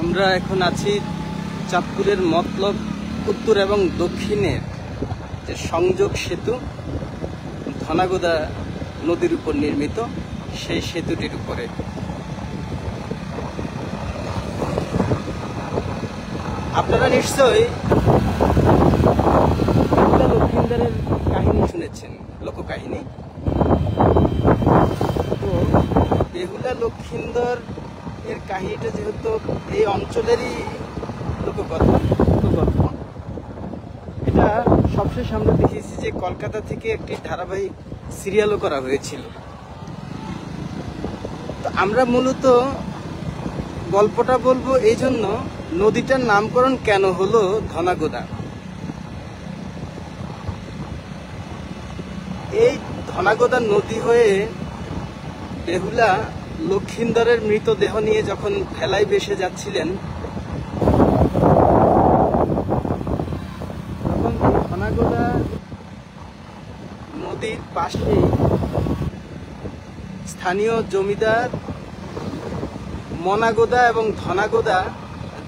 আমরা এখন আছি চাঁদপুরের মতলব উত্তর এবং দক্ষিণের যে সংযোগ সেতু ধনাগোদা নদীর উপর নির্মিত সেই সেতুটির উপরে। আপনারা নিশ্চয়ই বেহুলা লক্ষিন্দরের কাহিনী শুনেছেন, লোককাহিনী। তো বেহুলা লক্ষিন্দর এর কাহিনীটা যেহেতু এই অঞ্চলেরই লোককথা, এটা সবশেষ আমরা দেখেছি যে কলকাতা থেকে একটি ধারাবাহিক সিরিয়ালও করা হয়েছিল। তো আমরা মূলত গল্পটা বলবো এই জন্য, নদীটার নামকরণ কেন হলো ধনাগোদা। এই ধনাগোদা নদী হয়ে বেহুলা লক্ষিন্দরের মৃতদেহ নিয়ে যখন ভেলায় ভেসে যাচ্ছিলেন, তখন ধনাগোদা নদীর পাশে স্থানীয় জমিদার মনাগোদা এবং ধনাগোদা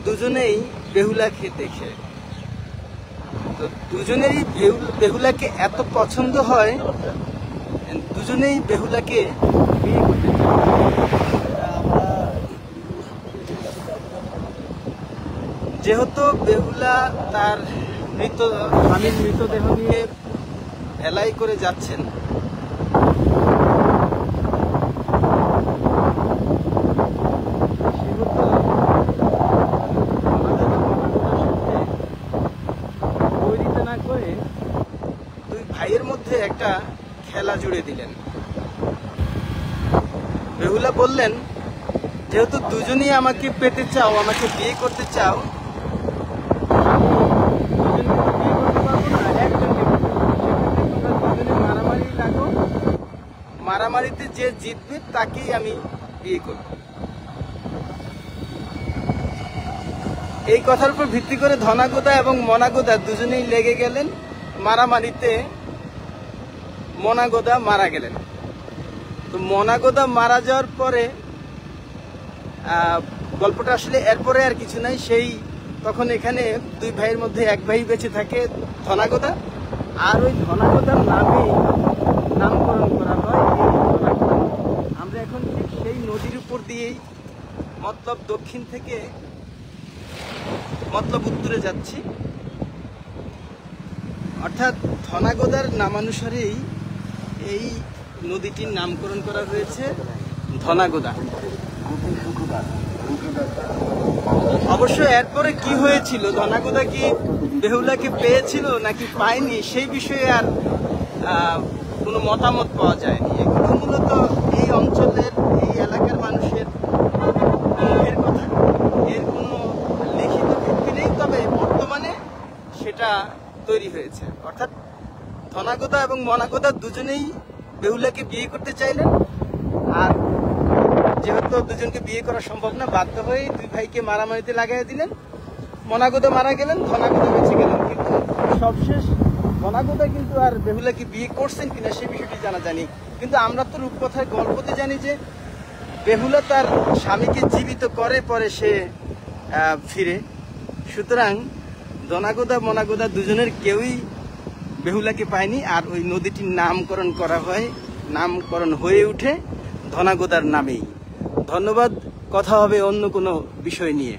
দুজনেই বেহুলাকে দেখে, তো দুজনেরই বেহুলাকে এত পছন্দ হয়, দুজনেই বেহুলাকে বিয়ে করতে চায়। যেহেতু বেহুলা তার স্বামীর মৃতদেহ নিয়ে ভেলাই করে যাচ্ছেন, ভাইয়ের মধ্যে একটা খেলা জুড়ে দিলেন। বেহুলা বললেন, যেহেতু দুজনেই আমাকে পেতে চাও, আমাকে বিয়ে করতে চাও, মারামারি লাগো, মারামারিতে যে জিতবে তাকেই আমি বিয়ে করব। এই কথার উপর ভিত্তি করে ধনাগোদা এবং মনাগোদা দুজনেই লেগে গেলেন মারামারিতে। মনাগোদা মারা গেলেন। তো মনাগোদা মারা যাওয়ার পরে গল্পটা আসলে এরপরে আর কিছু নাই। তখন এখানে দুই ভাইয়ের মধ্যে এক ভাই বেঁচে থাকে, ধনাগোদা, আর ওই ধনাগোদার নামেই নামকরণ করা হয় এই ধনাগোদা। আমরা এখন ঠিক সেই নদীর উপর দিয়েই মতলব দক্ষিণ থেকে মতলব উত্তরে যাচ্ছি। অর্থাৎ ধনাগোদার নামানুসারেই এই নদীটির নামকরণ করা হয়েছে ধনাগোদা। অবশ্য এরপরে কি হয়েছিল, ধনাগোদা কি বেহুলাকে পেয়েছিল নাকি পায়নি, সেই বিষয়ে আর কোনো মতামত পাওয়া যায়নি। এগুলো মূলত এই অঞ্চলের, এই এলাকার মানুষের মুখের কথা, এর কোনো লিখিত ভিত্তি নেই। তবে বর্তমানে সেটা তৈরি হয়েছে। অর্থাৎ ধনাগোদা এবং মনাগোদা দুজনেই বেহুলাকে বিয়ে করতে চাইলেন, আর যেহেতু দুজনকে বিয়ে করা সম্ভব না, বাধ্য হয়ে দুই ভাইকে মারামারিতে লাগাই দিলেন। মনাগোদা মারা গেলেন, ধনাগোদা বেঁচে গেলেন। কিন্তু সবশেষ ধনাগোদা কিন্তু আর বেহুলাকে বিয়ে করছেন কিনা সেই বিষয়টি জানা যায়নি। কিন্তু আমরা তো রূপকথার গল্পতে জানি যে বেহুলা তার স্বামীকে জীবিত করে, পরে সে ফিরে। সুতরাং ধনাগোদা মনাগোদা দুজনের কেউই বেহুলাকে পায়নি, আর ওই নদীটির নামকরণ হয়ে উঠে ধনাগোদার নামেই। ধন্যবাদ। কথা হবে অন্য কোনো বিষয় নিয়ে।